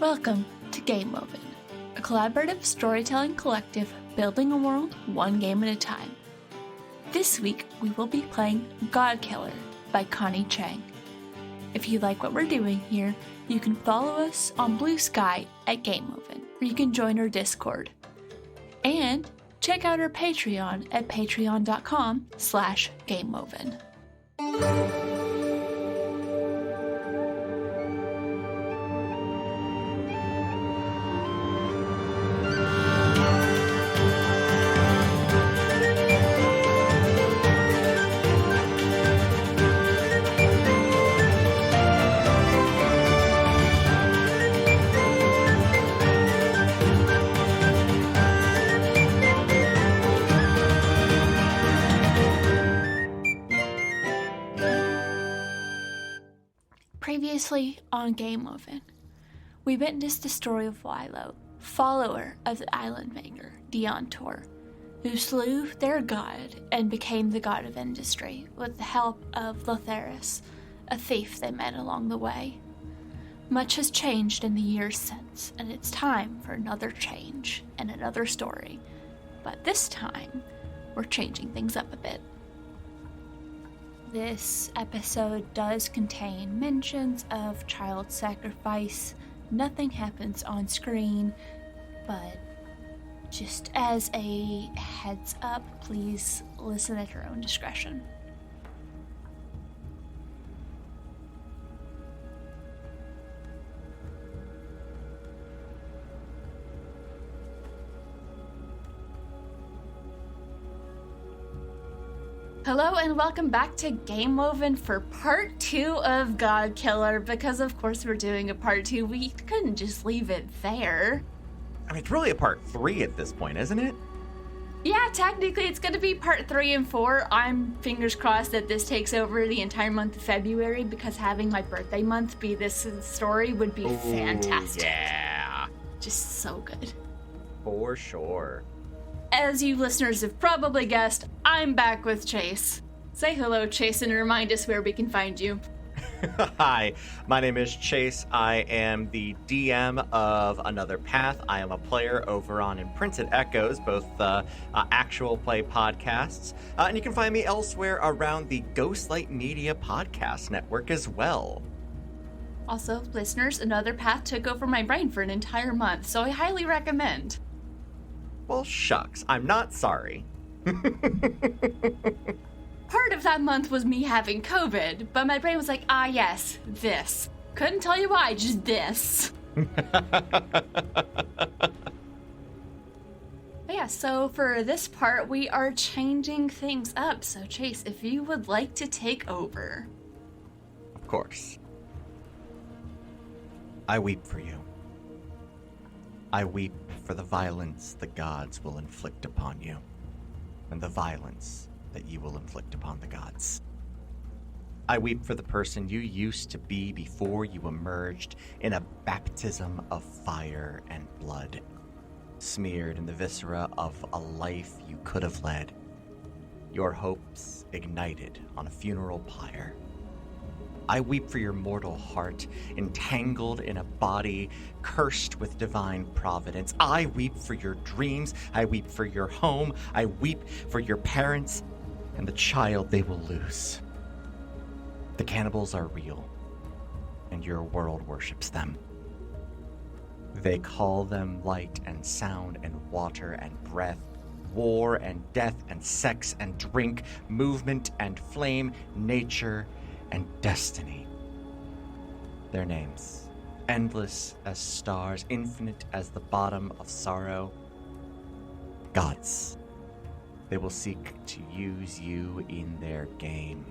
Welcome to Game Oven, a collaborative storytelling collective building a world one game at a time. This week, we will be playing Godkiller by Connie Chang. If you like what we're doing here, you can follow us on Blue Sky at Game Oven, or you can join our Discord. And check out our Patreon at patreon.com/GameOven. Previously on Game Oven, we witnessed the story of Lilo, follower of the Island Maker, Tor, who slew their god and became the god of industry with the help of Litheris, a thief they met along the way. Much has changed in the years since, and it's time for another change and another story. But this time, we're changing things up a bit. This episode does contain mentions of child sacrifice. Nothing happens on screen, but just as a heads up, please listen at your own discretion. Hello and welcome back to Game Oven for part 2 of Godkiller, because of course we're doing a part 2. We couldn't just leave it there. I mean, it's really a part 3 at this point, isn't it? Yeah, technically it's going to be part 3 and 4. I'm fingers crossed that this takes over the entire month of February, because having my birthday month be this story would be fantastic. Yeah. Just so good. For sure. As you listeners have probably guessed, I'm back with Chase. Say hello, Chase, and remind us where we can find you. Hi, my name is Chase. I am the DM of Another Path. I am a player over on Imprinted Echoes, both actual play podcasts. And you can find me elsewhere around the Ghostlight Media Podcast Network as well. Also, listeners, Another Path took over my brain for an entire month, so I highly recommend. Well, shucks, I'm not sorry. Part of that month was me having COVID, but my brain was like, yes, this. Couldn't tell you why, just this. But yeah, so for this part, we are changing things up. So Chase, if you would like to take over. Of course. I weep for you. I weep for the violence the gods will inflict upon you, and the violence that you will inflict upon the gods. I weep for the person you used to be before you emerged in a baptism of fire and blood, smeared in the viscera of a life you could have led, your hopes ignited on a funeral pyre. I weep for your mortal heart, entangled in a body cursed with divine providence. I weep for your dreams. I weep for your home. I weep for your parents and the child they will lose. The cannibals are real, and your world worships them. They call them light and sound and water and breath, war and death and sex and drink, movement and flame, nature and destiny. Their names, endless as stars, infinite as the bottom of sorrow. Gods. They will seek to use you in their game.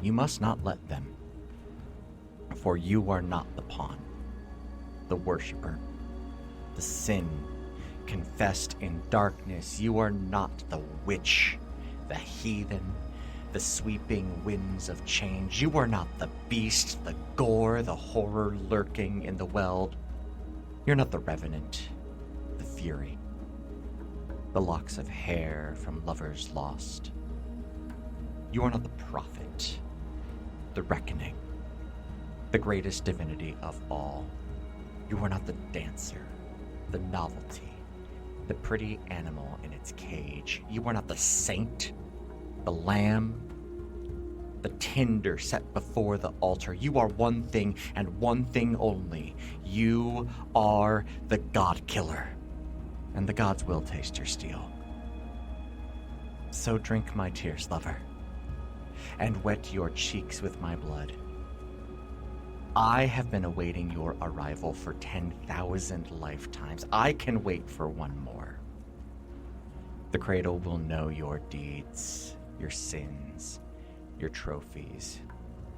You must not let them, for you are not the pawn, the worshipper, the sin confessed in darkness. You are not the witch, the heathen, the sweeping winds of change. You are not the beast, the gore, the horror lurking in the weld. You're not the revenant, the fury, the locks of hair from lovers lost. You are not the prophet, the reckoning, the greatest divinity of all. You are not the dancer, the novelty, the pretty animal in its cage. You are not the saint, the lamb, the tinder set before the altar. You are one thing and one thing only. You are the Godkiller, and the gods will taste your steel. So drink my tears, lover, and wet your cheeks with my blood. I have been awaiting your arrival for 10,000 lifetimes. I can wait for one more. The cradle will know your deeds, your sins, your trophies,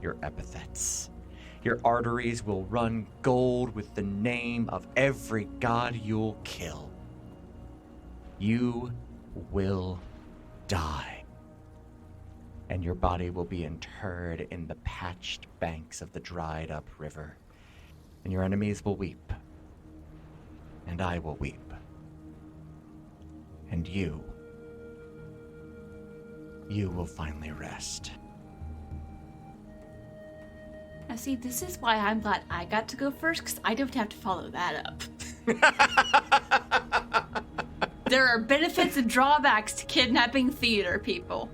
your epithets. Your arteries will run gold with the name of every god you'll kill. You will die, and your body will be interred in the patched banks of the dried-up river, and your enemies will weep, and I will weep, and you will finally rest. Now see, this is why I'm glad I got to go first, because I don't have to follow that up. There are benefits and drawbacks to kidnapping theater people.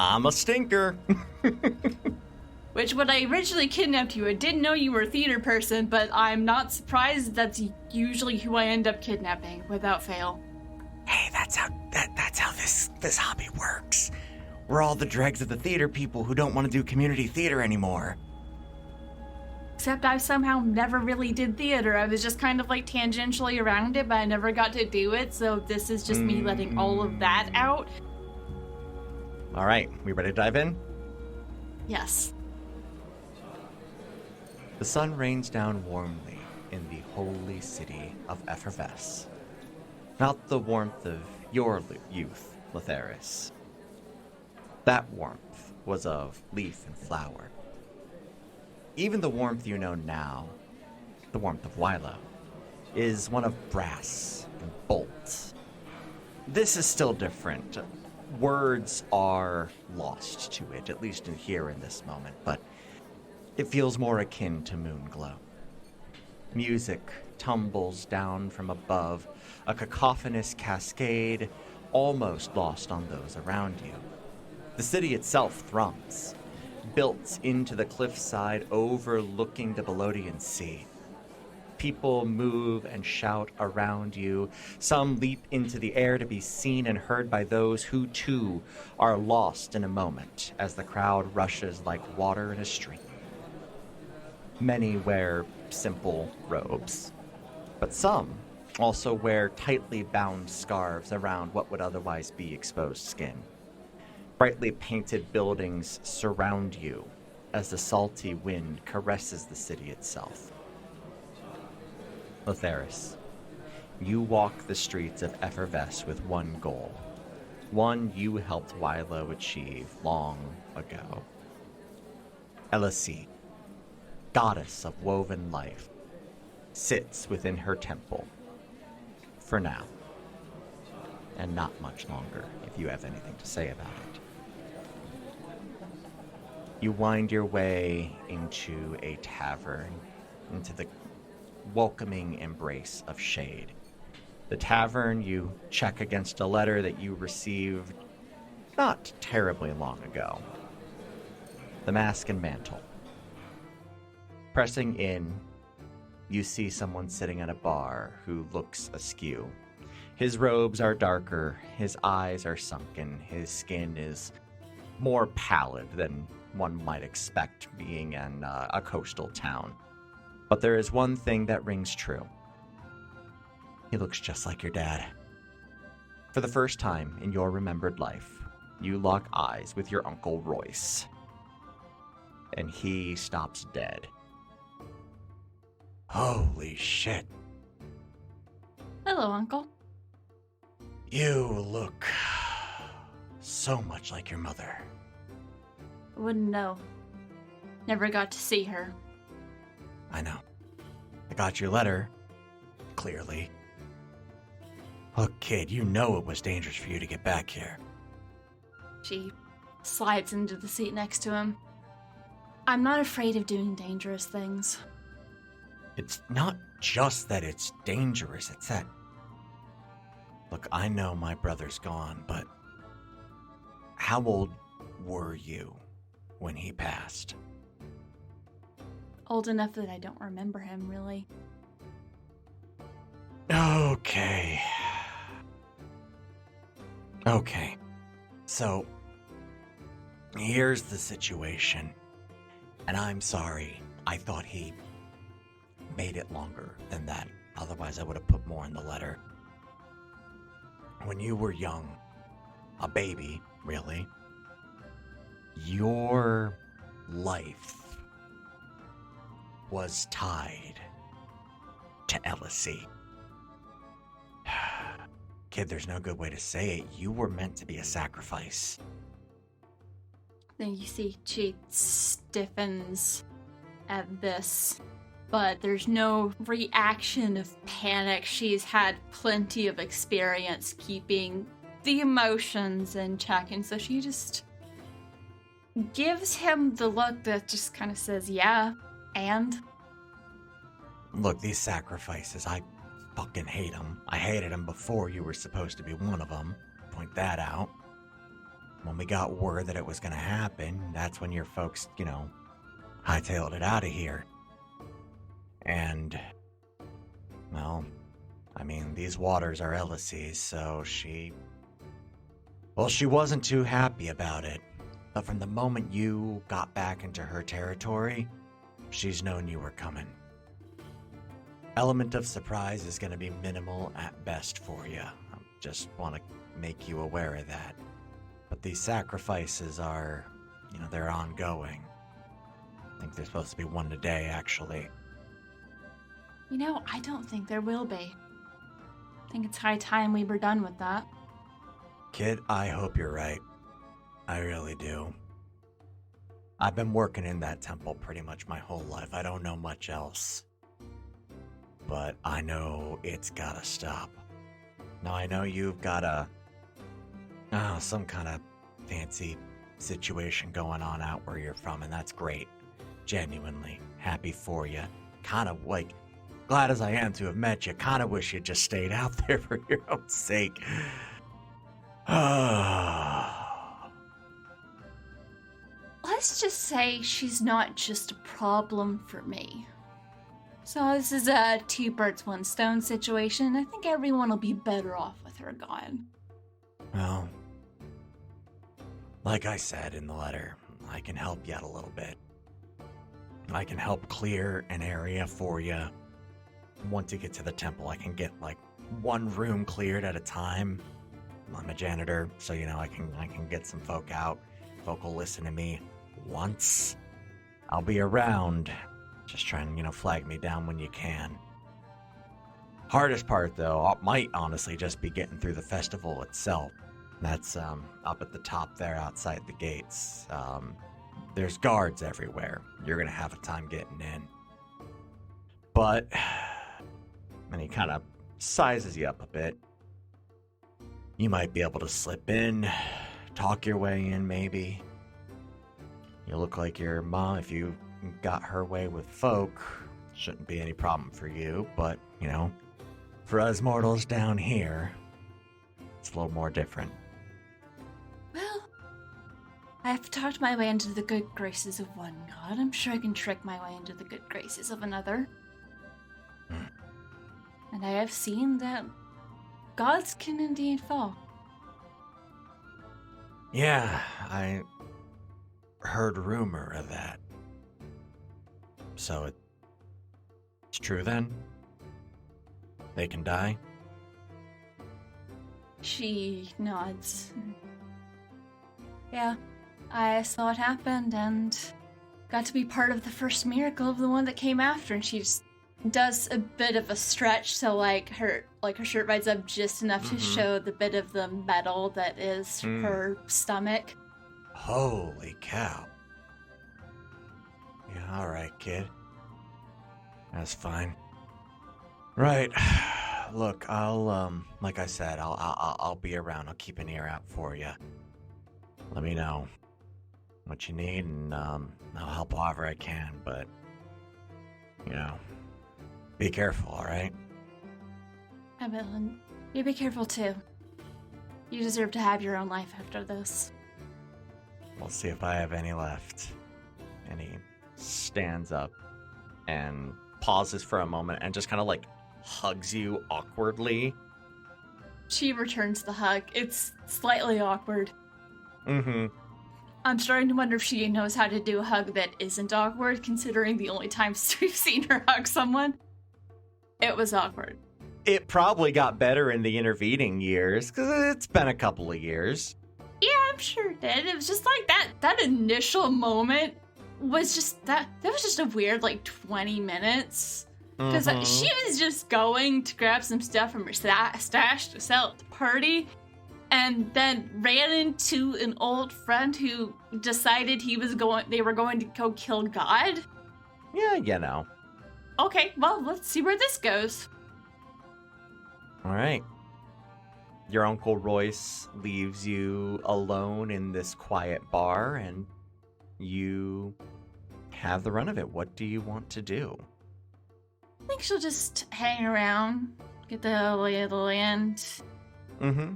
I'm a stinker. Which, when I originally kidnapped you, I didn't know you were a theater person, but I'm not surprised that's usually who I end up kidnapping, without fail. Hey, that's how this hobby works. We're all the dregs of the theater people who don't want to do community theater anymore. Except I somehow never really did theater. I was just kind of like tangentially around it, but I never got to do it, so this is just me letting all of that out. All right, we ready to dive in? Yes. The sun rains down warmly in the holy city of Litheris. Not the warmth of your youth, Litheris. That warmth was of leaf and flower. Even the warmth you know now, the warmth of Wilo, is one of brass and bolts. This is still different. Words are lost to it, at least here in this moment, but it feels more akin to moon glow. Music tumbles down from above, a cacophonous cascade almost lost on those around you. The city itself thrums, built into the cliffside overlooking the Belodian Sea. People move and shout around you. Some leap into the air to be seen and heard by those who, too, are lost in a moment as the crowd rushes like water in a stream. Many wear simple robes, but some also wear tightly bound scarves around what would otherwise be exposed skin. Brightly painted buildings surround you as the salty wind caresses the city itself. Litheris, you walk the streets of Litheris with one goal, one you helped Wilo achieve long ago. Elise, goddess of woven life, sits within her temple, for now, and not much longer if you have anything to say about it. You wind your way into a tavern, into the welcoming embrace of shade. The tavern you check against a letter that you received not terribly long ago. The mask and mantle. Pressing in, you see someone sitting at a bar who looks askew. His robes are darker, his eyes are sunken, his skin is more pallid than one might expect being in a coastal town. But there is one thing that rings true. He looks just like your dad. For the first time in your remembered life, you lock eyes with your Uncle Royce. And he stops dead. Holy shit. Hello, Uncle. You look so much like your mother. Wouldn't know. Never got to see her. I know. I got your letter. Clearly. Look, kid, you know it was dangerous for you to get back here. She slides into the seat next to him. I'm not afraid of doing dangerous things. It's not just that it's dangerous, it's that... Look, I know my brother's gone, but how old were you when he passed? Old enough that I don't remember him, really. Okay. Okay. So, here's the situation. And I'm sorry. I thought he made it longer than that. Otherwise, I would have put more in the letter. When you were young, a baby, really, your life was tied to Ellisy. Kid, there's no good way to say it. You were meant to be a sacrifice. Then you see she stiffens at this, but there's no reaction of panic. She's had plenty of experience keeping the emotions in check, and so she just gives him the look that just kind of says, yeah, and? Look, these sacrifices, I fucking hate them. I hated them before you were supposed to be one of them. Point that out. When we got word that it was going to happen, that's when your folks, hightailed it out of here. And, well, I mean, these waters are Ellisy's, so she wasn't too happy about it. But from the moment you got back into her territory, she's known you were coming. Element of surprise is going to be minimal at best for you. I just want to make you aware of that. But these sacrifices are, they're ongoing. I think there's supposed to be one a day, actually. I don't think there will be. I think it's high time we were done with that. Kid, I hope you're right. I really do. I've been working in that temple pretty much my whole life. I don't know much else. But I know it's gotta stop. Now I know you've got some kind of fancy situation going on out where you're from, and that's great. Genuinely happy for you. Kind of glad as I am to have met you, kind of wish you just stayed out there for your own sake. Let's just say she's not just a problem for me. So this is a two birds, one stone situation. I think everyone will be better off with her gone. Well, like I said in the letter, I can help you out a little bit. I can help clear an area for you. Once you get to the temple, I can get one room cleared at a time. I'm a janitor, so I can get some folk out. Folk will listen to me once. I'll be around. Just try and, flag me down when you can. Hardest part, though, might honestly just be getting through the festival itself. That's up at the top there outside the gates. There's guards everywhere. You're going to have a time getting in. But, and he kind of sizes you up a bit. You might be able to slip in, talk your way in maybe. You look like your mom, if you got her way with folk, shouldn't be any problem for you, but, for us mortals down here, it's a little more different. Well, I've talked my way into the good graces of one god. I'm sure I can trick my way into the good graces of another. And I have seen that gods can indeed fall. Yeah, I heard rumor of that. So it's true then? They can die? She nods. Yeah, I saw it happen and got to be part of the first miracle of the one that came after, and she just does a bit of a stretch, so her shirt rides up just enough to show the bit of the metal that is her stomach. Holy cow. Yeah, alright, kid. That's fine. Right. Look, I'll, like I said, I'll be around. I'll keep an ear out for you. Let me know what you need, and, I'll help however I can, but, Be careful, all right? I will, and you be careful too. You deserve to have your own life after this. We'll see if I have any left. And he stands up and pauses for a moment and just kind of like hugs you awkwardly. She returns the hug. It's slightly awkward. Mm-hmm. I'm starting to wonder if she knows how to do a hug that isn't awkward, considering the only times we've seen her hug someone. It was awkward. It probably got better in the intervening years, because it's been a couple of years. Yeah, I'm sure it did. It was just like that initial moment was just, that was just a weird, 20 minutes. Because she was just going to grab some stuff from her stash to sell at the party, and then ran into an old friend who decided they were going to go kill God. Yeah, you know. Okay, well, let's see where this goes. All right. Your Uncle Royce leaves you alone in this quiet bar, and you have the run of it. What do you want to do? I think she'll just hang around, get the lay of the land. Mm-hmm.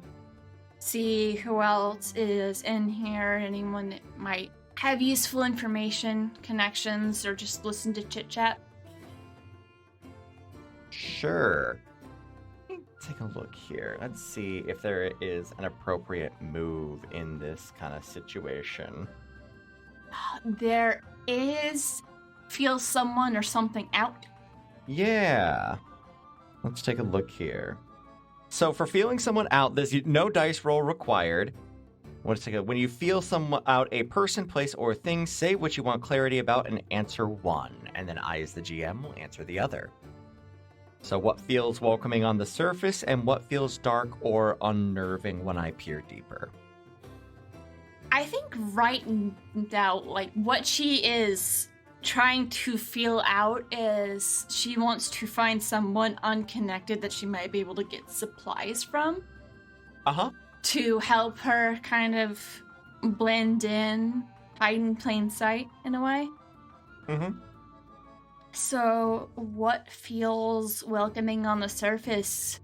See who else is in here, anyone that might have useful information, connections, or just listen to chit-chat. Sure. Let me take a look here. Let's see if there is an appropriate move in this kind of situation. There is feel someone or something out. Yeah. Let's take a look here. So for feeling someone out, there's no dice roll required. When you feel someone out, a person, place, or thing, say what you want clarity about and answer one. And then I, as the GM, will answer the other. So what feels welcoming on the surface and what feels dark or unnerving when I peer deeper? I think right now, what she is trying to feel out is she wants to find someone unconnected that she might be able to get supplies from. Uh-huh. To help her kind of blend in, hide in plain sight, in a way. Mm-hmm. So, what feels welcoming on the surface?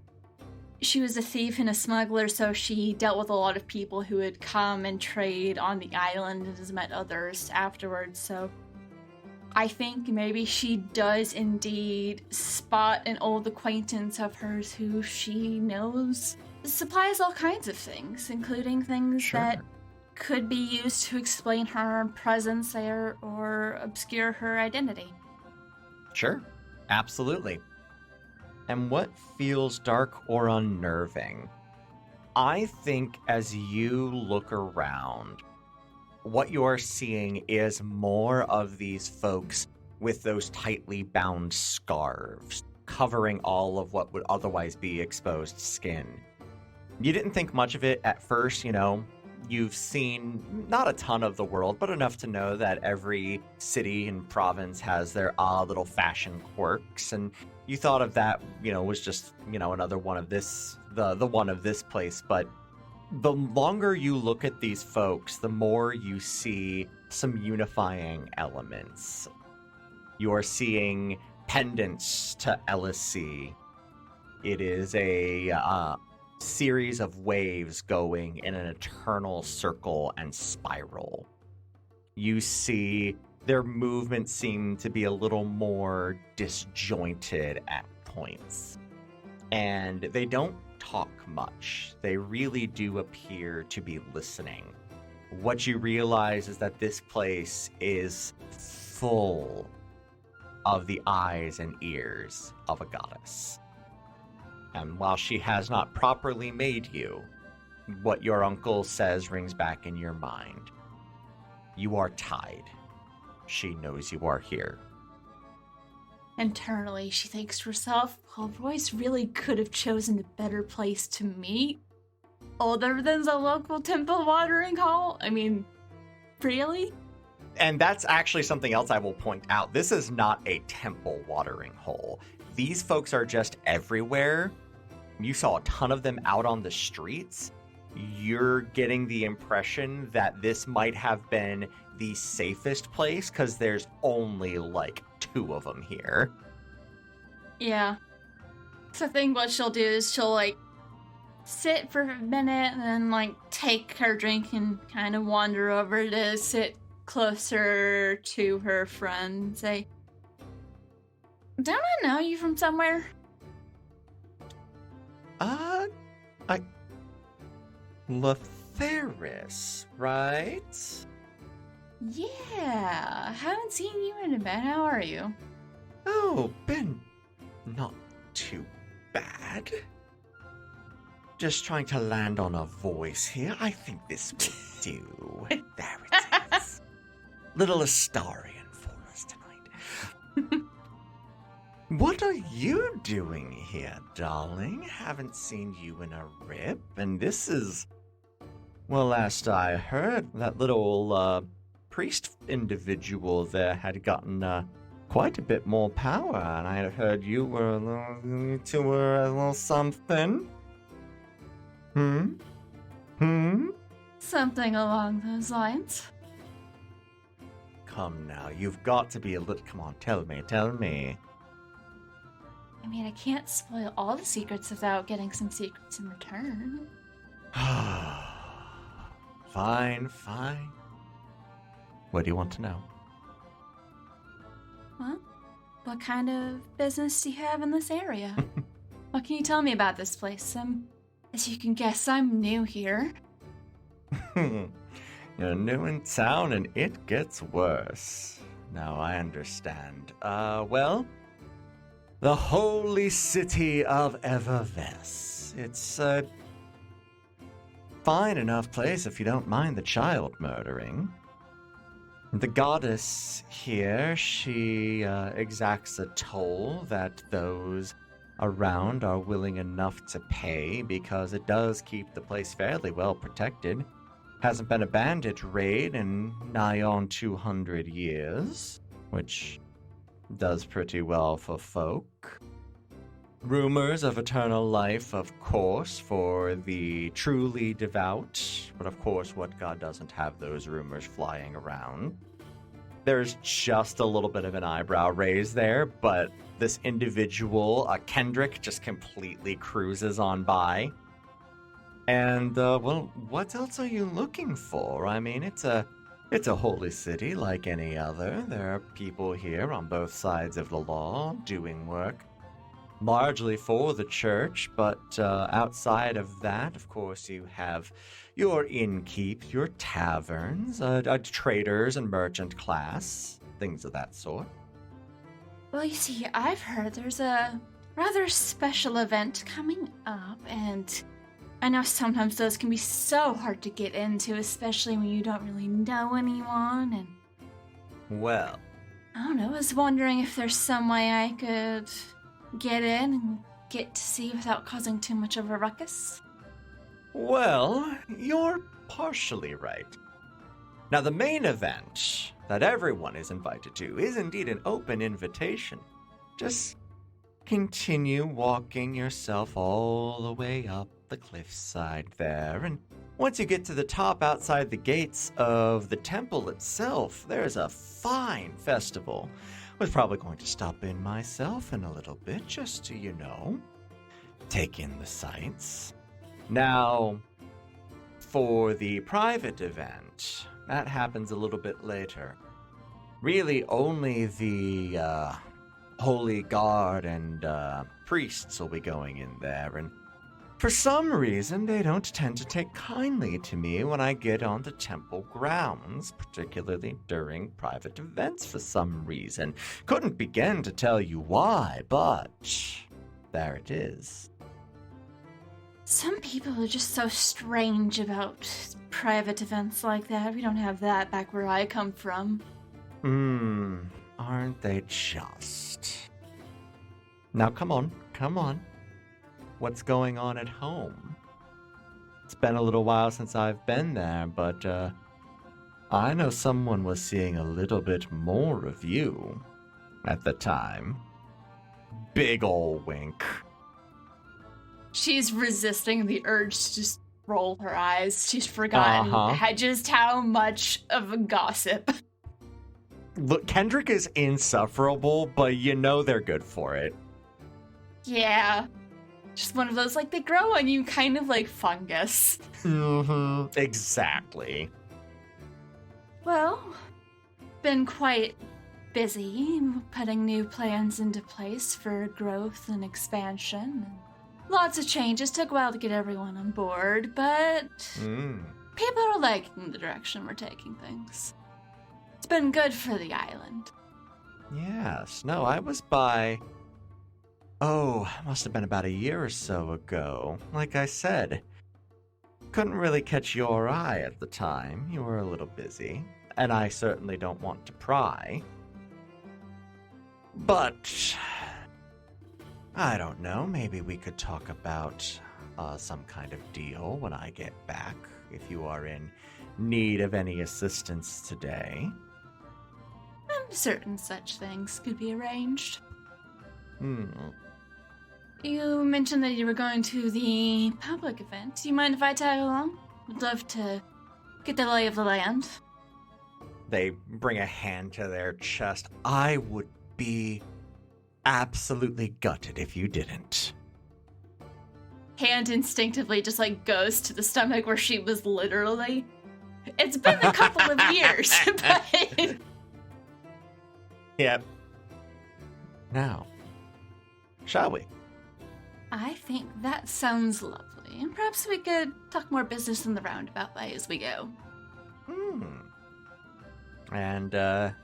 She was a thief and a smuggler, so she dealt with a lot of people who had come and trade on the island and has met others afterwards, so I think maybe she does indeed spot an old acquaintance of hers who she knows supplies all kinds of things, including things that could be used to explain her presence there or obscure her identity. Sure, absolutely. And what feels dark or unnerving? I think as you look around, what you're seeing is more of these folks with those tightly bound scarves, covering all of what would otherwise be exposed skin. You didn't think much of it at first, You've seen not a ton of the world, but enough to know that every city and province has their odd little fashion quirks. And you thought of that, was just, another one of this, the one of this place. But the longer you look at these folks, the more you see some unifying elements. You're seeing pendants to Ellisy. It is a series of waves going in an eternal circle and spiral. You see their movements seem to be a little more disjointed at points. And they don't talk much. They really do appear to be listening. What you realize is that this place is full of the eyes and ears of a goddess. And while she has not properly made you, what your uncle says rings back in your mind. You are tied. She knows you are here. Internally, she thinks to herself, well, Royce really could have chosen a better place to meet, other than the local temple watering hole. I mean, really? And that's actually something else I will point out. This is not a temple watering hole. These folks are just everywhere. You saw a ton of them out on the streets. You're getting the impression that this might have been the safest place because there's only 2 of them here. Yeah. So I think what she'll do is she'll, like, sit for a minute and then, like, take her drink and kind of wander over to sit closer to her friend and say, "Don't I know you from somewhere?" Litheris, right? Yeah, haven't seen you in a bit. How are you? Oh, been not too bad. Just trying to land on a voice here. I think this will do. There it is. Little Astarian for us tonight. What are you doing here, darling? Haven't seen you in a rip, and this is... Well, last I heard, that little, priest individual there had gotten, quite a bit more power, and I had heard you were a little something. Something along those lines. Come now, you've got to be a little... Come on, tell me. I mean, I can't spoil all the secrets without getting some secrets in return. Fine. What do you want to know? Well, what kind of business do you have in this area? What can you tell me about this place? As you can guess, I'm new here. You're new in town and it gets worse. Now I understand. Well, the holy city of Everves. It's a fine enough place if you don't mind the child murdering. The goddess here, she exacts a toll that those around are willing enough to pay because it does keep the place fairly well protected. Hasn't been a bandit raid in nigh on 200 years, which does pretty well for folk. Rumors of eternal life, of course, for the truly devout, but of course what god doesn't have those rumors flying around? There's just a little bit of an eyebrow raise there, but this individual, Kendrick, just completely cruises on by. And, well, what else are you looking for? I mean, it's a holy city like any other. There are people here on both sides of the law doing work, largely for the church, but outside of that, of course, you have your innkeep, your taverns, traders and merchant class, things of that sort. Well, you see, I've heard there's a rather special event coming up, and I know sometimes those can be so hard to get into, especially when you don't really know anyone, and... Well... I don't know, I was wondering if there's some way I could get in and get to see without causing too much of a ruckus. Well, you're partially right. Now, the main event that everyone is invited to is indeed an open invitation. Just continue walking yourself all the way up the cliffside there, and once you get to the top outside the gates of the temple itself, there's a fine festival. I was probably going to stop in myself in a little bit just to, take in the sights. Now, for the private event, that happens a little bit later. Really, only the Holy Guard and priests will be going in there, and for some reason, they don't tend to take kindly to me when I get onto temple grounds, particularly during private events for some reason. Couldn't begin to tell you why, but there it is. Some people are just so strange about private events like that. We don't have that back where I come from. Aren't they just? Now come on. What's going on at home? It's been a little while since I've been there, but I know someone was seeing a little bit more of you at the time. Big ol' wink. She's resisting the urge to just roll her eyes. She's forgotten just how much of a gossip. Look, Kendrick is insufferable, but they're good for it. Yeah. Just one of those, like, they grow on you kind of like fungus. Mm-hmm. Exactly. Well, been quite busy putting new plans into place for growth and expansion. Lots of changes. Took a while to get everyone on board, but people are liking the direction we're taking things. It's been good for the island. Yes. No, I was by... Oh, must have been about a year or so ago. Like I said, couldn't really catch your eye at the time. You were a little busy. And I certainly don't want to pry. But... I don't know, maybe we could talk about some kind of deal when I get back, if you are in need of any assistance today. I'm certain such things could be arranged. You mentioned that you were going to the public event. Do you mind if I tag along? Would love to get the lay of the land. They bring a hand to their chest. I would be absolutely gutted if you didn't. Hand instinctively just like goes to the stomach where she was literally. It's been a couple of years, but... Yep. Now, shall we? I think that sounds lovely. And perhaps we could talk more business in the roundabout way as we go. And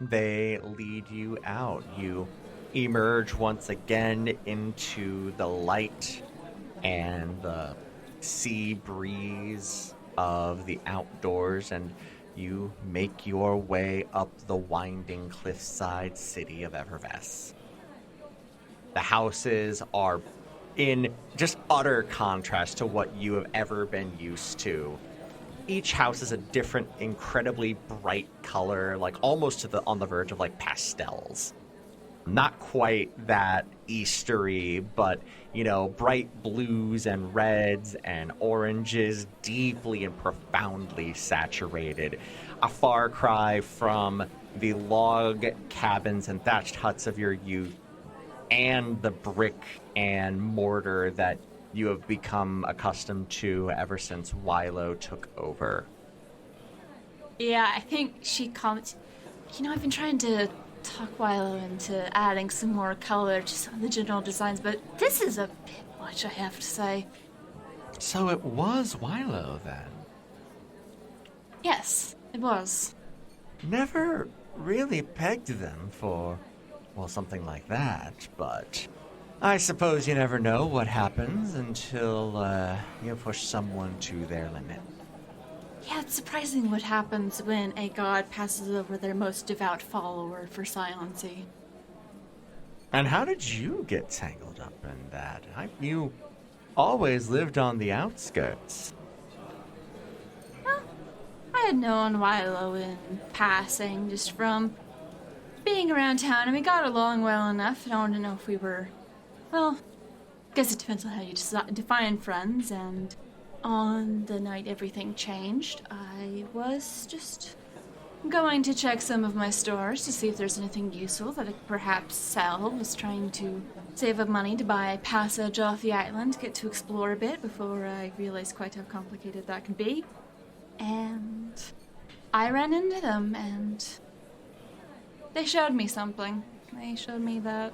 they lead you out. You emerge once again into the light and the sea breeze of the outdoors, and you make your way up the winding cliffside city of Evervest. The houses are in just utter contrast to what you have ever been used to. Each house is a different, incredibly bright color, like almost on the verge of like pastels. Not quite that Eastery, but, you know, bright blues and reds and oranges, deeply and profoundly saturated. A far cry from the log cabins and thatched huts of your youth and the brick and mortar that you have become accustomed to ever since Wilo took over. Yeah, I think she comments, I've been trying to talk Wilo into adding some more color to some of the general designs, but this is a bit much, I have to say. So it was Wilo, then? Yes, it was. Never really pegged them for, well, something like that, but I suppose you never know what happens until you push someone to their limit. Yeah, it's surprising what happens when a god passes over their most devout follower for silency. And how did you get tangled up in that? You always lived on the outskirts. Well, I had known Wilo in passing, just from being around town, and we got along well enough. I don't know if we were, well, I guess it depends on how you define friends, and on the night everything changed, I was just going to check some of my stores to see if there's anything useful that I could perhaps sell. Was trying to save up money to buy passage off the island, get to explore a bit before I realized quite how complicated that can be. And I ran into them, and they showed me something. They showed me that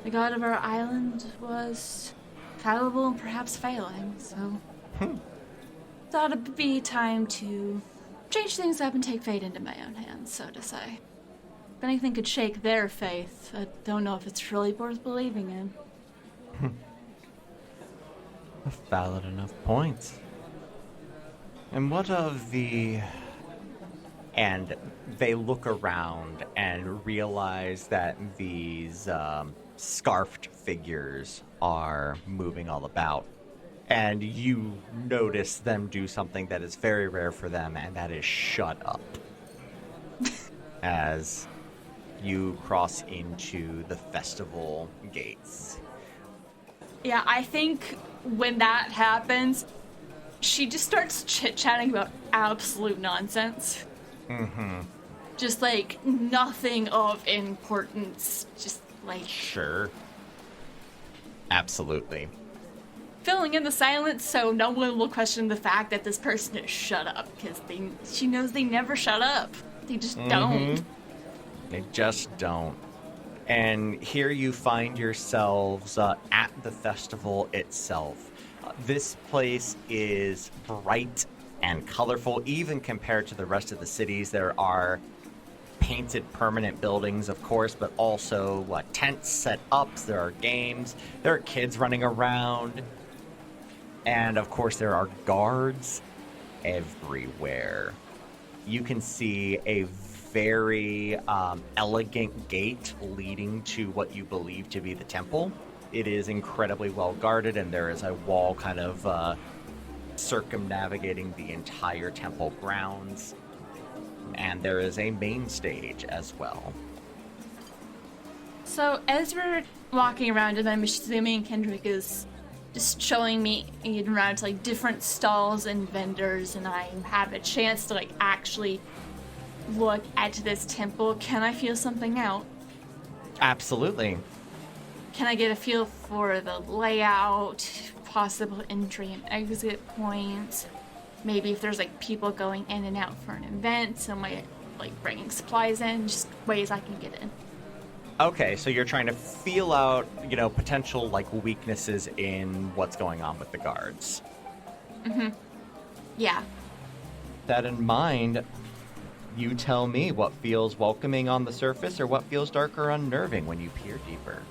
the god of our island was fallible and perhaps failing, so thought it'd be time to change things up and take fate into my own hands, so to say. If anything could shake their faith, I don't know if it's really worth believing in. A valid enough point. And what of the... And they look around and realize that these scarfed figures are moving all about. And you notice them do something that is very rare for them, and that is shut up. As you cross into the festival gates. Yeah, I think when that happens, she just starts chit-chatting about absolute nonsense. Just like nothing of importance. Just like... Sure. Absolutely. Filling in the silence so no one will question the fact that this person is shut up, because she knows they never shut up. They just don't. They just don't. And here you find yourselves at the festival itself. This place is bright and colorful, even compared to the rest of the cities. There are painted permanent buildings, of course, but also tents set up. There are games. There are kids running around. And, of course, there are guards everywhere. You can see a very elegant gate leading to what you believe to be the temple. It is incredibly well guarded, and there is a wall kind of circumnavigating the entire temple grounds. And there is a main stage as well. So as we're walking around, and I'm assuming Kendrick is just showing me around to different stalls and vendors, and I have a chance to actually look at this temple, can I feel something out? Absolutely. Can I get a feel for the layout, possible entry and exit points? Maybe if there's people going in and out for an event, somebody bringing supplies in, just ways I can get in. Okay, so you're trying to feel out, potential weaknesses in what's going on with the guards. Yeah. That in mind, you tell me what feels welcoming on the surface or what feels dark or unnerving when you peer deeper.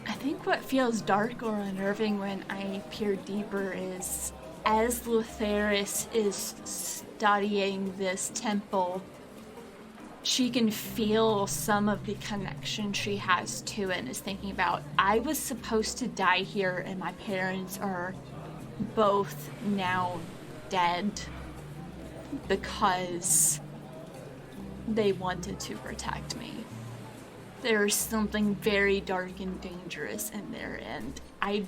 I think what feels dark or unnerving when I peer deeper is, as Litheris is studying this temple, she can feel some of the connection she has to it and is thinking about, I was supposed to die here and my parents are both now dead because they wanted to protect me. There's something very dark and dangerous in there, and I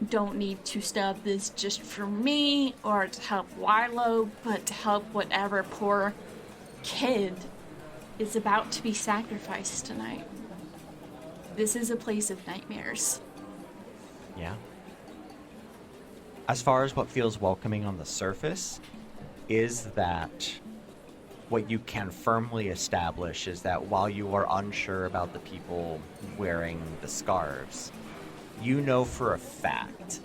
don't need to stop this just for me or to help Wilo, but to help whatever poor kid is about to be sacrificed tonight. This is a place of nightmares. Yeah. As far as what feels welcoming on the surface, is that what you can firmly establish is that while you are unsure about the people wearing the scarves, you know for a fact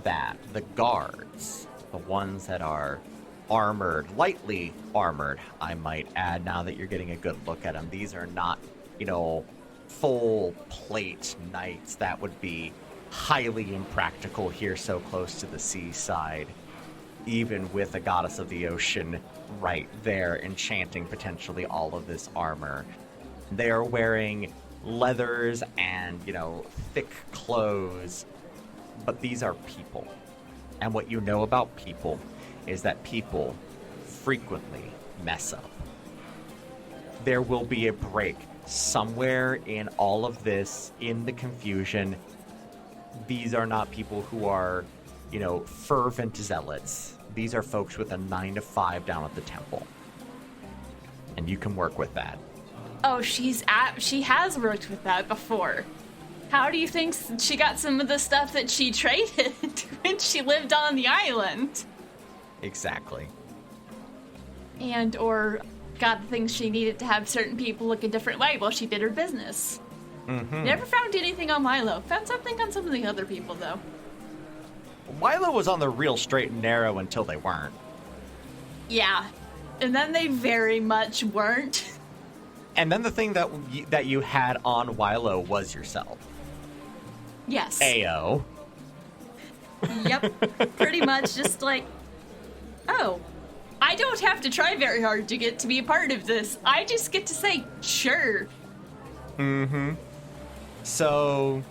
that the guards, the ones that are armored, lightly armored, I might add, now that you're getting a good look at them. These are not, full plate knights. That would be highly impractical here so close to the seaside, even with a goddess of the ocean right there enchanting potentially all of this armor. They are wearing leathers and, thick clothes, but these are people. And what you know about people is that people frequently mess up. There will be a break somewhere in all of this, in the confusion. These are not people who are, fervent zealots. These are folks with a 9-to-5 down at the temple. And you can work with that. Oh, she has worked with that before. How do you think she got some of the stuff that she traded when she lived on the island? Exactly. And or got the things she needed to have certain people look a different way while she did her business. Never found anything on Milo. Found something on some of the other people, though. Milo was on the real straight and narrow until they weren't. Yeah. And then they very much weren't. And then the thing that you had on Wilo was yourself. Yes. Ayo. Yep. Pretty much just oh, I don't have to try very hard to get to be a part of this. I just get to say, sure. So,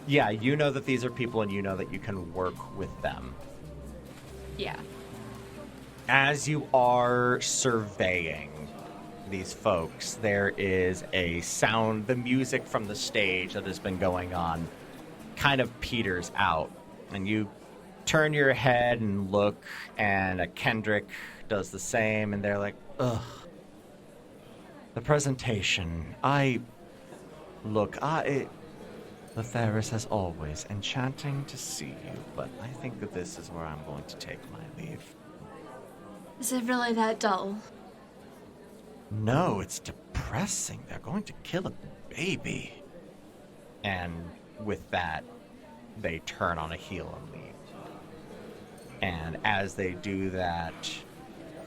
yeah, you know that these are people and you know that you can work with them. Yeah. As you are surveying these folks, there is a sound, the music from the stage that has been going on kind of peters out. And you turn your head and look, and a Kendrick does the same, and they're like, ugh. The presentation, Litheris, as always, enchanting to see you, but I think that this is where I'm going to take my leave. Is it really that dull? No, it's depressing. They're going to kill a baby. And with that, they turn on a heel and leave. And as they do that,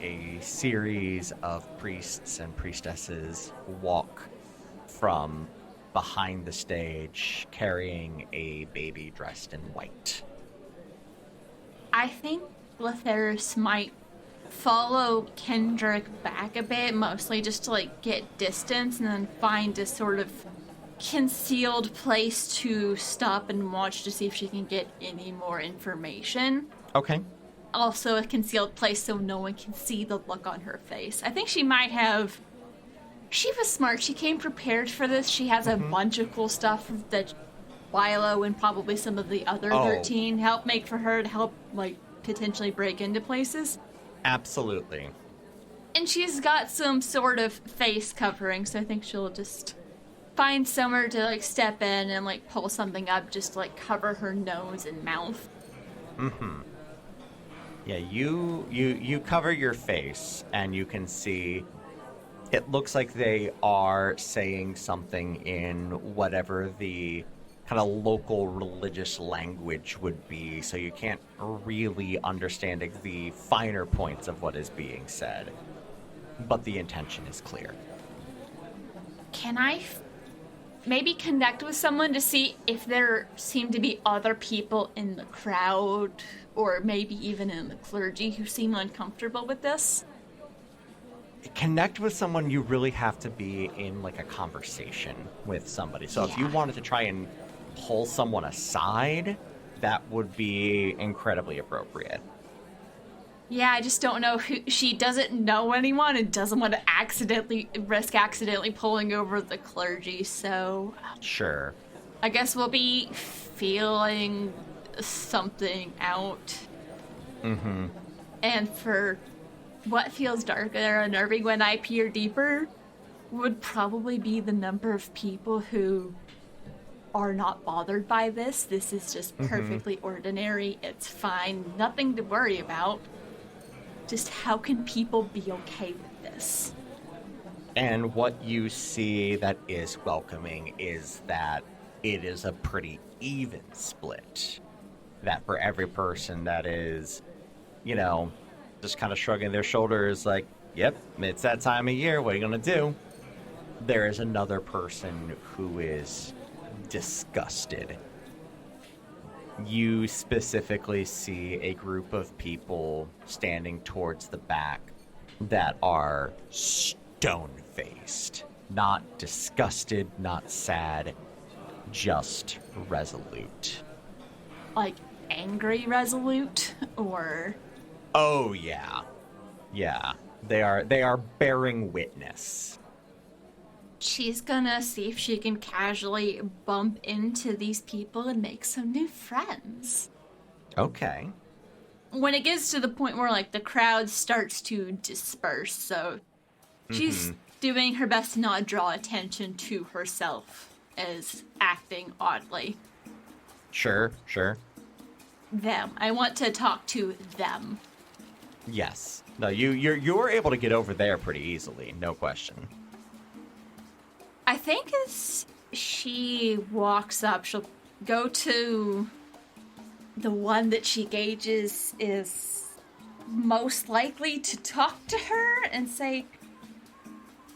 a series of priests and priestesses walk from behind the stage carrying a baby dressed in white. I think Litheris might follow Kendrick back a bit, mostly just to like get distance and then find a sort of concealed place to stop and watch to see if she can get any more information. Okay. Also a concealed place so no one can see the look on her face. I think she might have... She was smart. She came prepared for this. She has a bunch of cool stuff that Wilo and probably some of the other 13 help make for her to help, like, potentially break into places. Absolutely. And she's got some sort of face covering, so I think she'll just find somewhere to, like, step in and, like, pull something up just to, like, cover her nose and mouth. Mm-hmm. Yeah, you cover your face, and you can see... It looks like they are saying something in whatever the kind of local religious language would be, so you can't really understand the finer points of what is being said. But the intention is clear. Can I maybe connect with someone to see if there seem to be other people in the crowd, or maybe even in the clergy, who seem uncomfortable with this? Connect with someone, you really have to be in like a conversation with somebody. So if you wanted to try and pull someone aside, that would be incredibly appropriate. Yeah, I just don't know who. She doesn't know anyone and doesn't want to risk accidentally pulling over the clergy, so... Sure. I guess we'll be feeling something out. Mm-hmm. And for what feels darker or unnerving when I peer deeper would probably be the number of people who are not bothered by this. This is just perfectly ordinary. It's fine. Nothing to worry about. Just how can people be okay with this? And what you see that is welcoming is that it is a pretty even split. That for every person that is, just kind of shrugging their shoulders like, yep, it's that time of year, what are you gonna do? There is another person who is disgusted. You specifically see a group of people standing towards the back that are stone-faced. Not disgusted, not sad, just resolute. Like angry resolute, or... Oh, yeah. Yeah. They are bearing witness. She's gonna see if she can casually bump into these people and make some new friends. Okay. When it gets to the point where, like, the crowd starts to disperse, so she's doing her best to not draw attention to herself as acting oddly. Sure. Them. I want to talk to them. Yes. No, you're able to get over there pretty easily, no question. I think as she walks up, she'll go to the one that she gauges is most likely to talk to her and say,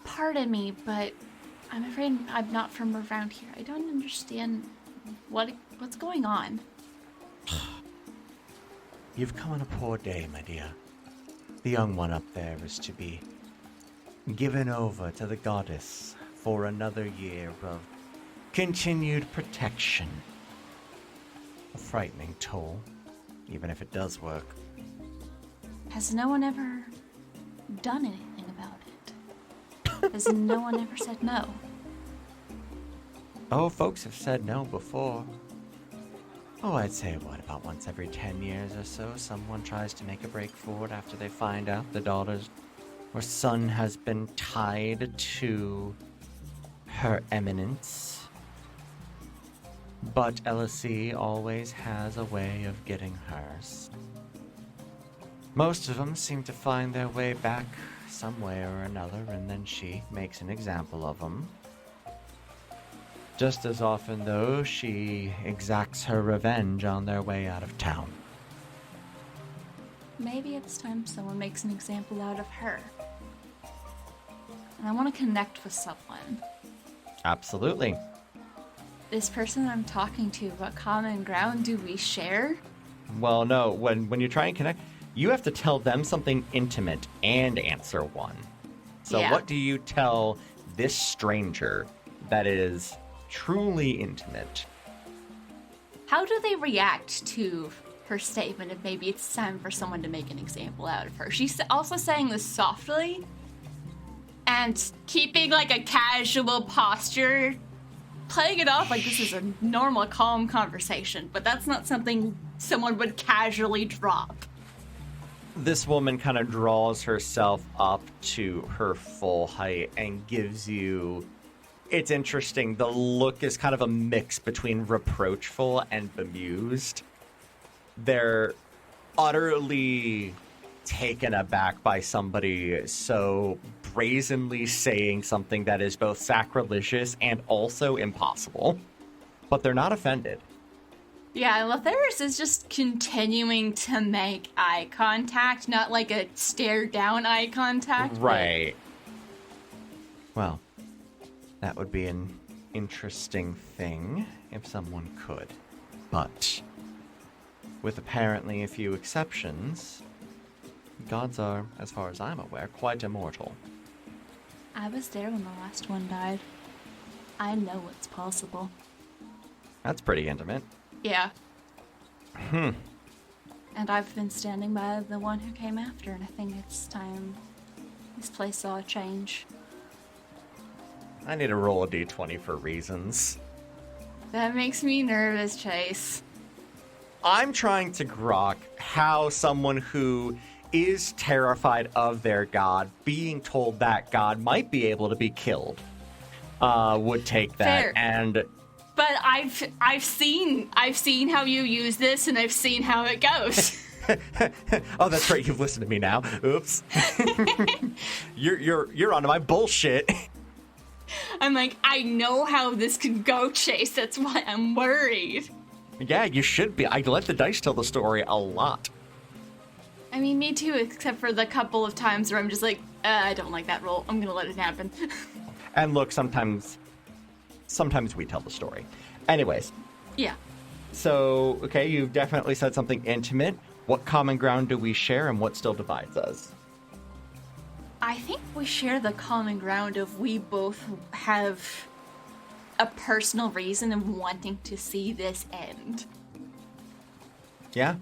"Pardon me, but I'm afraid I'm not from around here. I don't understand what's going on." You've come on a poor day, my dear. The young one up there is to be given over to the goddess for another year of continued protection. A frightening toll, even if it does work. Has no one ever done anything about it? Has no one ever said no? Oh, folks have said no before. Oh, I'd say, about once every 10 years or so, someone tries to make a break for it after they find out the daughter's or son has been tied to her eminence. But LSC always has a way of getting hers. Most of them seem to find their way back some way or another, and then she makes an example of them. Just as often, though, she exacts her revenge on their way out of town. Maybe it's time someone makes an example out of her. And I want to connect with someone. Absolutely. This person I'm talking to, what common ground do we share? Well, no, when you try and connect, you have to tell them something intimate and answer one. So Yeah. What do you tell this stranger that is truly intimate? How do they react to her statement of maybe it's time for someone to make an example out of her? She's also saying this softly and keeping like a casual posture, playing it off like this is a normal, calm conversation, but that's not something someone would casually drop. This woman kind of draws herself up to her full height and gives you... It's interesting. The look is kind of a mix between reproachful and bemused. They're utterly taken aback by somebody so brazenly saying something that is both sacrilegious and also impossible. But they're not offended. Yeah, Litheris is just continuing to make eye contact, not like a stare down eye contact. Right. Well, that would be an interesting thing if someone could. But with apparently a few exceptions, gods are, as far as I'm aware, quite immortal. I was there when the last one died. I know it's possible. That's pretty intimate. Yeah. And I've been standing by the one who came after, and I think it's time this place saw a change. I need to roll a d20 for reasons. That makes me nervous, Chase. I'm trying to grok how someone who is terrified of their god, being told that god might be able to be killed, would take that. Fair. And But I've seen how you use this, and I've seen how it goes. oh, that's right. You've listened to me now. Oops. you're onto my bullshit. I'm like, I know how this could go, Chase. That's why I'm worried. Yeah, you should be. I let the dice tell the story a lot. I mean, me too, except for the couple of times where I'm just like, I don't like that roll. I'm gonna let it happen. And look, sometimes we tell the story. Anyways. Yeah. So, okay, you've definitely said something intimate. What common ground do we share, and what still divides us? I think we share the common ground of we both have a personal reason of wanting to see this end. Yeah?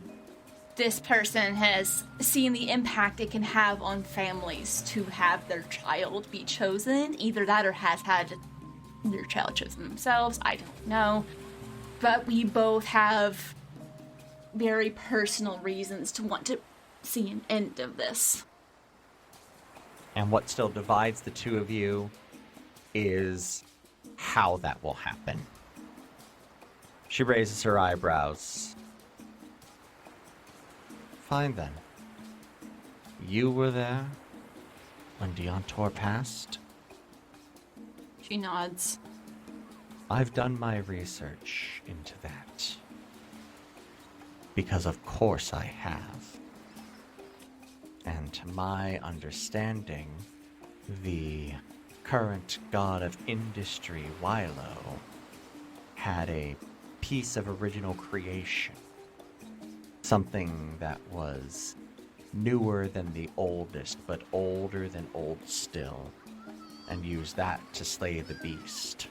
This person has seen the impact it can have on families to have their child be chosen. Either that or has had their child chosen themselves. I don't know. But we both have very personal reasons to want to see an end of this. And what still divides the two of you is how that will happen. She raises her eyebrows. Fine then. You were there when Deontor passed? She nods. I've done my research into that. Because of course I have. And to my understanding, the current god of industry, Wilo, had a piece of original creation. Something that was newer than the oldest, but older than old still, and used that to slay the beast.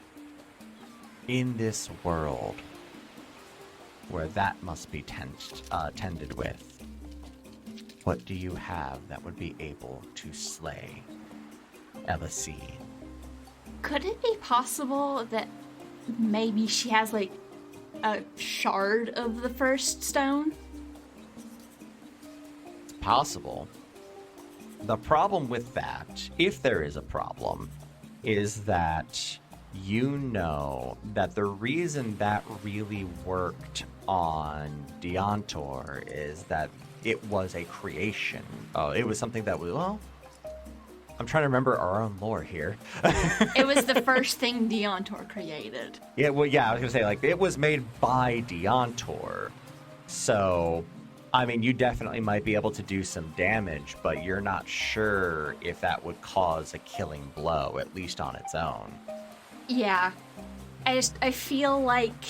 In this world, where that must be tended with, what do you have that would be able to slay LSC? Could it be possible that maybe she has, like, a shard of the first stone? It's possible. The problem with that, if there is a problem, is that you know that the reason that really worked on Deontor is that it was a creation. Oh, it was something that was, well, I'm trying to remember our own lore here. It was the first thing Deontor created. Yeah, well, yeah, I was going to say, like, it was made by Deontor. So, I mean, you definitely might be able to do some damage, but you're not sure if that would cause a killing blow, at least on its own. Yeah. I feel like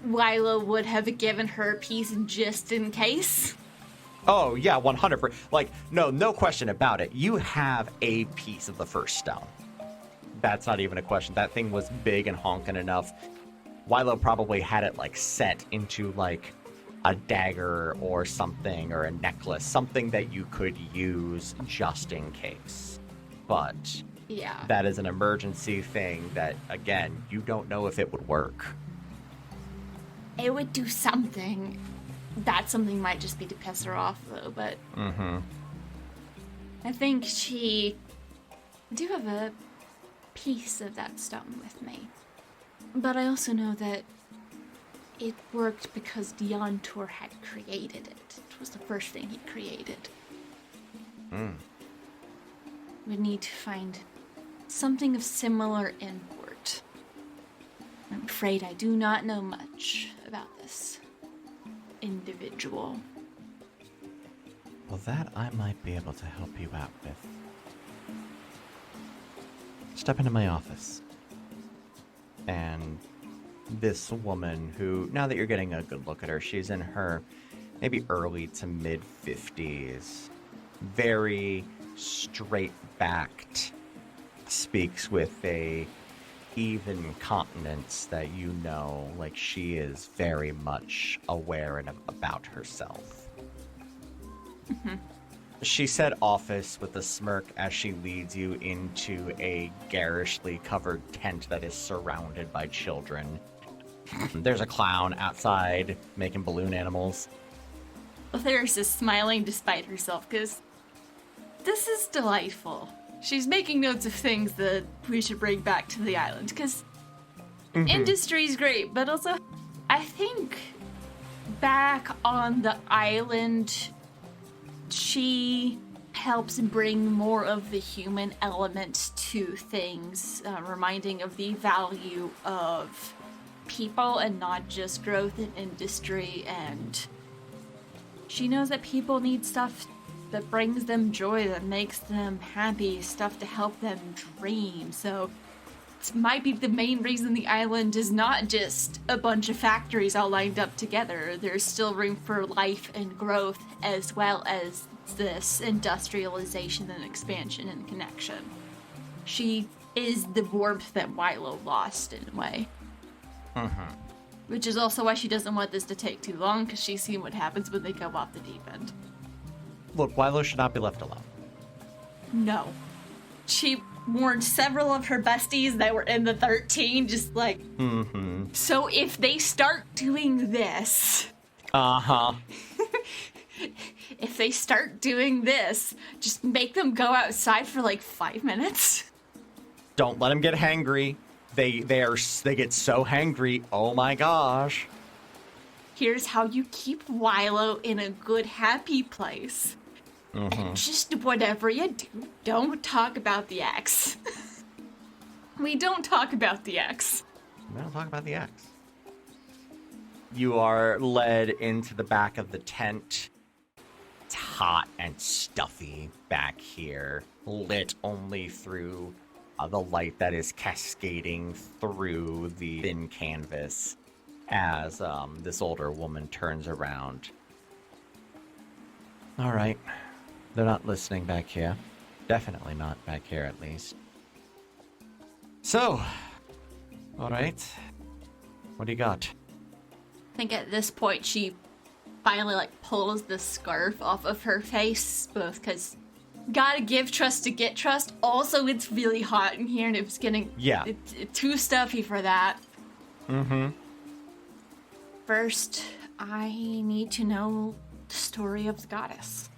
Wylo would have given her a piece just in case. Oh, yeah, 100%. Like, no question about it. You have a piece of the first stone. That's not even a question. That thing was big and honking enough. Wylo probably had it, like, set into, like, a dagger or something, or a necklace. Something that you could use just in case. But yeah, that is an emergency thing that, again, you don't know if it would work. It would do something. That something might just be to piss her off, though, but... Mm-hmm. I think I do have a piece of that stone with me. But I also know that it worked because Deontor had created it. It was the first thing he created. We need to find something of similar import. I'm afraid I do not know much about this individual. Well, that I might be able to help you out with. Step into my office. And this woman who, now that you're getting a good look at her, she's in her maybe early to mid 50s. Very straight-backed. Speaks with a even continence that you know, like, she is very much aware and about herself. Mm-hmm. She said office with a smirk as she leads you into a garishly covered tent that is surrounded by children. There's a clown outside making balloon animals. Litheris is smiling despite herself, because this is delightful. She's making notes of things that we should bring back to the island, because industry's great, but also I think back on the island, she helps bring more of the human element to things, reminding of the value of people and not just growth in industry. And she knows that people need stuff that brings them joy, that makes them happy, stuff to help them dream. So it might be the main reason the island is not just a bunch of factories all lined up together. There's still room for life and growth, as well as this industrialization and expansion and connection. She is the warmth that Wylo lost, in a way. Which is also why she doesn't want this to take too long, because she's seen what happens when they go off the deep end. Look, Wylo should not be left alone. No. She warned several of her besties that were in the 13, just like, so if they start doing this... if they start doing this, just make them go outside for like 5 minutes. Don't let them get hangry. They get so hangry. Oh my gosh. Here's how you keep Wylo in a good, happy place. And just whatever you do, don't talk about the ex. We don't talk about the ex. We don't talk about the ex. You are led into the back of the tent. It's hot and stuffy back here, lit only through the light that is cascading through the thin canvas as this older woman turns around. All right. They're not listening back here. Definitely not back here, at least. So, all right. What do you got? I think at this point she finally pulls the scarf off of her face, both because gotta give trust to get trust. Also, it's really hot in here and it was getting too stuffy for that. First, I need to know the story of the goddess.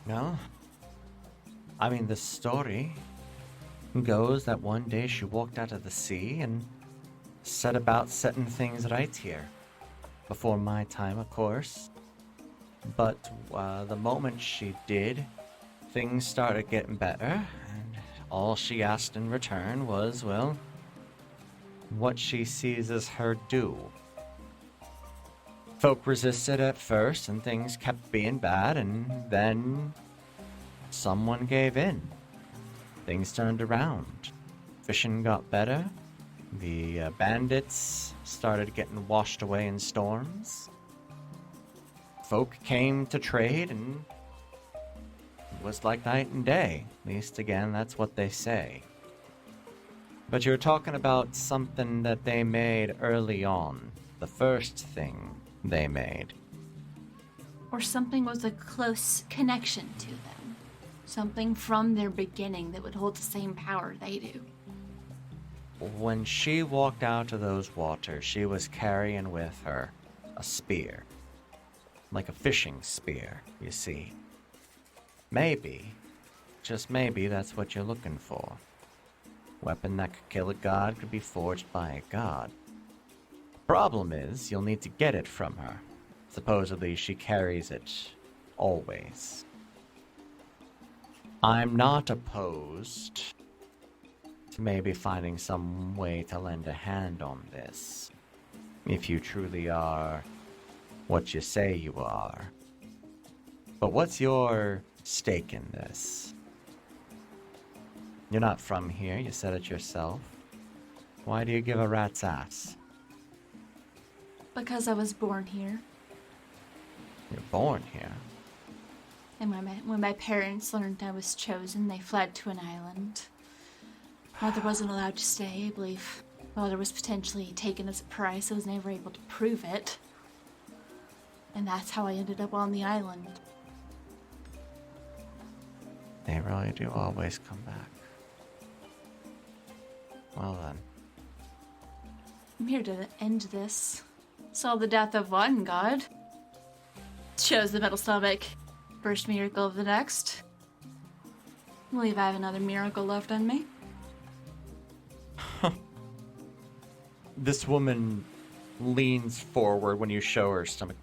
No. I mean, the story goes that one day she walked out of the sea and set about setting things right here. Before my time, of course. But the moment she did, things started getting better, and all she asked in return was, well, what she sees as her due. Folk resisted at first, and things kept being bad, and then someone gave in. Things turned around. Fishing got better. The bandits started getting washed away in storms. Folk came to trade, and it was like night and day. At least, again, that's what they say. But you're talking about something that they made early on. The first thing they made. Or something was a close connection to them. Something from their beginning that would hold the same power they do. When she walked out of those waters, she was carrying with her a spear. Like a fishing spear, you see. Maybe, just maybe, that's what you're looking for. Weapon that could kill a god could be forged by a god. Problem is, you'll need to get it from her. Supposedly, she carries it always. I'm not opposed to maybe finding some way to lend a hand on this. If you truly are what you say you are. But what's your stake in this? You're not from here, you said it yourself. Why do you give a rat's ass? Because I was born here. You're born here. And when my parents learned I was chosen, they fled to an island. Mother wasn't allowed to stay, I believe. Mother was potentially taken as a prize, I was never able to prove it. And that's how I ended up on the island. They really do always come back. Well then. I'm here to end this. Saw the death of one god. Shows the metal stomach. First miracle of the next. I believe I have another miracle left in me. This woman leans forward when you show her stomach.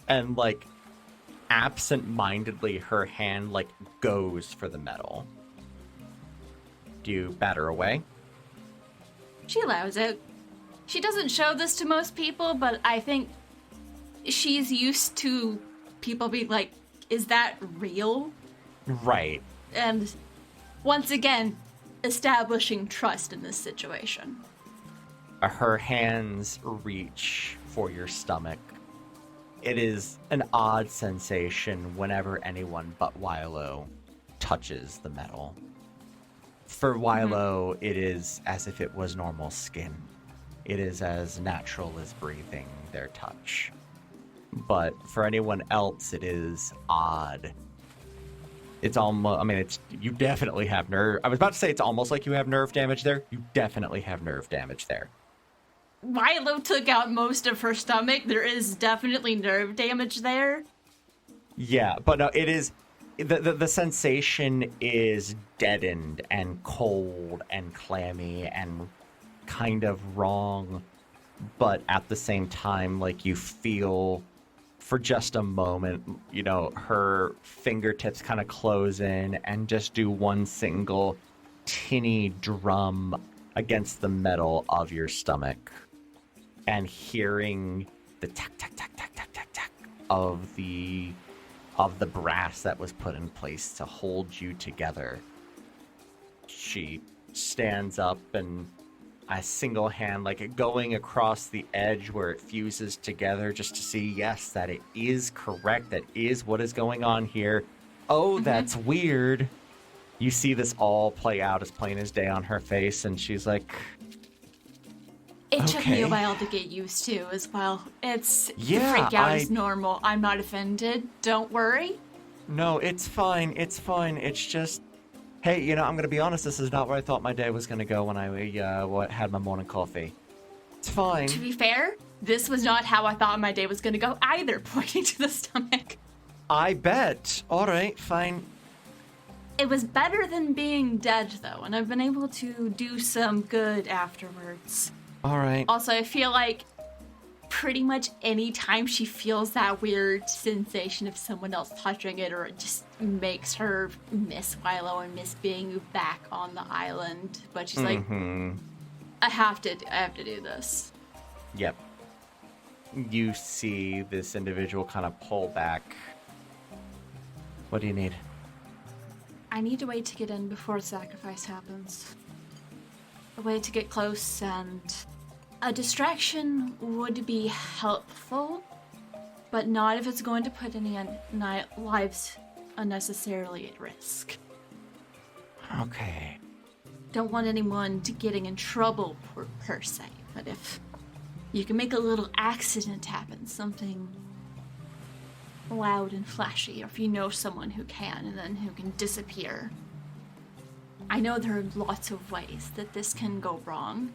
And, like, absent-mindedly, her hand, like, goes for the metal. Do you bat her away? She allows it. She doesn't show this to most people, but I think she's used to people being like, is that real? Right. And once again, establishing trust in this situation. Her hands reach for your stomach. It is an odd sensation whenever anyone but Wylo touches the metal. For Wylo, it is as if it was normal skin. It is as natural as breathing, their touch. But for anyone else, it is odd. It's almost, I mean, it's, you definitely have nerve. I was about to say it's almost like you have nerve damage there. You definitely have nerve damage there. Wylo took out most of her stomach. There is definitely nerve damage there. Yeah, but no, it is, the sensation is deadened and cold and clammy and kind of wrong, but at the same time, like, you feel for just a moment, you know, her fingertips kind of close in and just do one single tinny drum against the metal of your stomach. And hearing the tack, tack, tack, tack, tack, tack, tack of the brass that was put in place to hold you together. She stands up and a single hand, like, going across the edge where it fuses together just to see, yes, that it is correct. That is what is going on here. Oh, that's weird. You see this all play out as plain as day on her face, and she's like, It took me a okay. while to get used to as well. It's, Yeah, the freak out is normal. I'm not offended. Don't worry. No, it's fine. It's fine. It's just, hey, you know, I'm going to be honest. This is not where I thought my day was going to go when I had my morning coffee. It's fine. To be fair, this was not how I thought my day was going to go either, pointing to the stomach. I bet. All right, fine. It was better than being dead, though, and I've been able to do some good afterwards. All right. Also, I feel like pretty much any time she feels that weird sensation of someone else touching it, or it just makes her miss Philo and miss being back on the island. But she's like, I have to do this. Yep. You see this individual kind of pull back. What do you need? I need a way to get in before sacrifice happens. A way to get close, and a distraction would be helpful, but not if it's going to put any lives unnecessarily at risk. Okay. Don't want anyone to getting in trouble per se, but if you can make a little accident happen, something loud and flashy, or if you know someone who can, and then who can disappear. I know there are lots of ways that this can go wrong.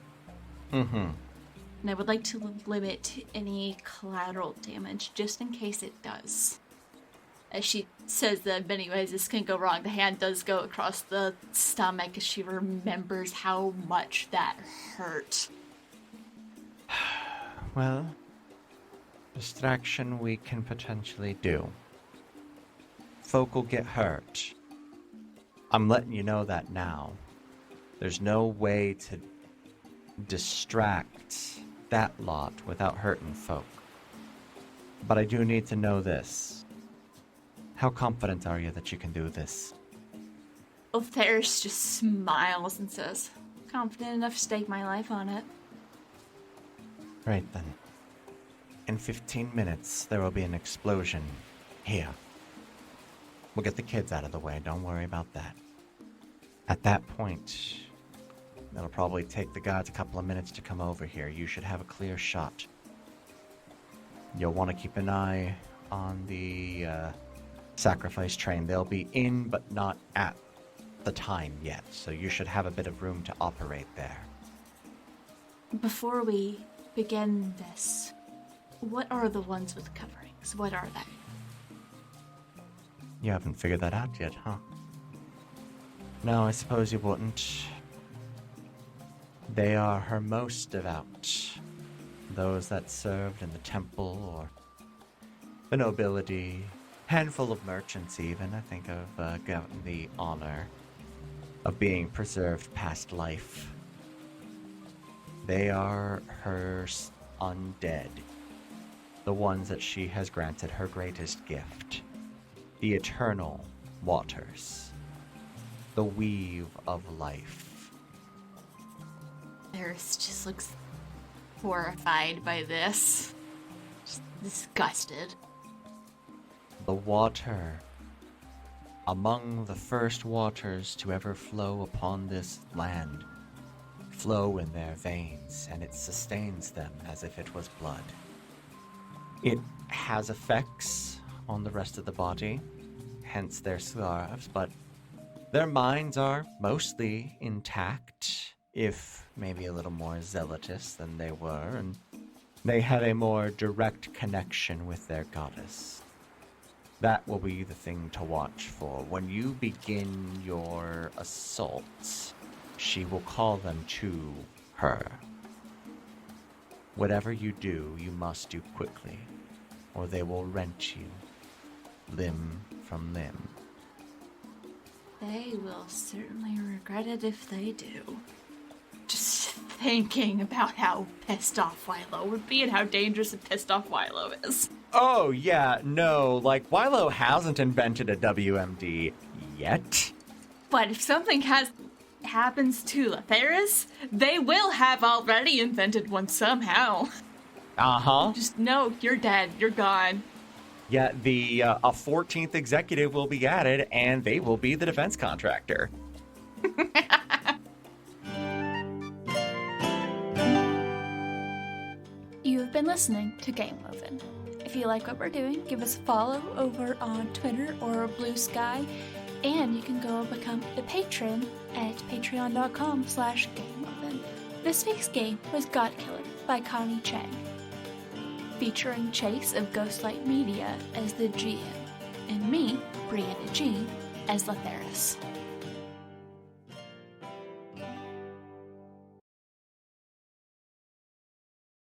And I would like to limit any collateral damage, just in case it does. As she says that in many ways this can go wrong, the hand does go across the stomach as she remembers how much that hurt. Well, distraction we can potentially do. Folk will get hurt. I'm letting you know that now. There's no way to distract that lot without hurting folk. But I do need to know this. How confident are you that you can do this? Litheris just smiles and says, confident enough to stake my life on it. Right then. In 15 minutes, there will be an explosion here. We'll get the kids out of the way, don't worry about that. At that point, it'll probably take the gods a couple of minutes to come over here. You should have a clear shot. You'll want to keep an eye on the sacrifice train. They'll be in, but not at the time yet, so you should have a bit of room to operate there. Before we begin this, what are the ones with coverings? What are they? You haven't figured that out yet, huh? No, I suppose you wouldn't. They are her most devout. Those that served in the temple or the nobility. Handful of merchants even, I think, have gotten the honor of being preserved past life. They are her undead. The ones that she has granted her greatest gift. The eternal waters. The weave of life. Litheris just looks horrified by this. Just disgusted. The water. Among the first waters to ever flow upon this land. Flow in their veins, and it sustains them as if it was blood. It has effects on the rest of the body, hence their scarves, but their minds are mostly intact, if maybe a little more zealotous than they were, and they have a more direct connection with their goddess. That will be the thing to watch for. When you begin your assaults, she will call them to her. Whatever you do, you must do quickly, or they will rent you, limb from limb. They will certainly regret it if they do. Just thinking about how pissed off Philo would be and how dangerous and pissed off Philo is. Oh, yeah, no, like, Philo hasn't invented a WMD yet. But if something happens to Litheris, they will have already invented one somehow. Uh-huh. Just no, you're dead, you're gone. Yeah, a 14th executive will be added, and they will be the defense contractor. You have been listening to Game Woven. If you like what we're doing, give us a follow over on Twitter or Blue Sky, and you can go become a patron at patreon.com/GameWoven. This week's game was Godkiller by Connie Chang, featuring Chase of Ghostlight Media as the GM, and me, Brianna G, as Litheris.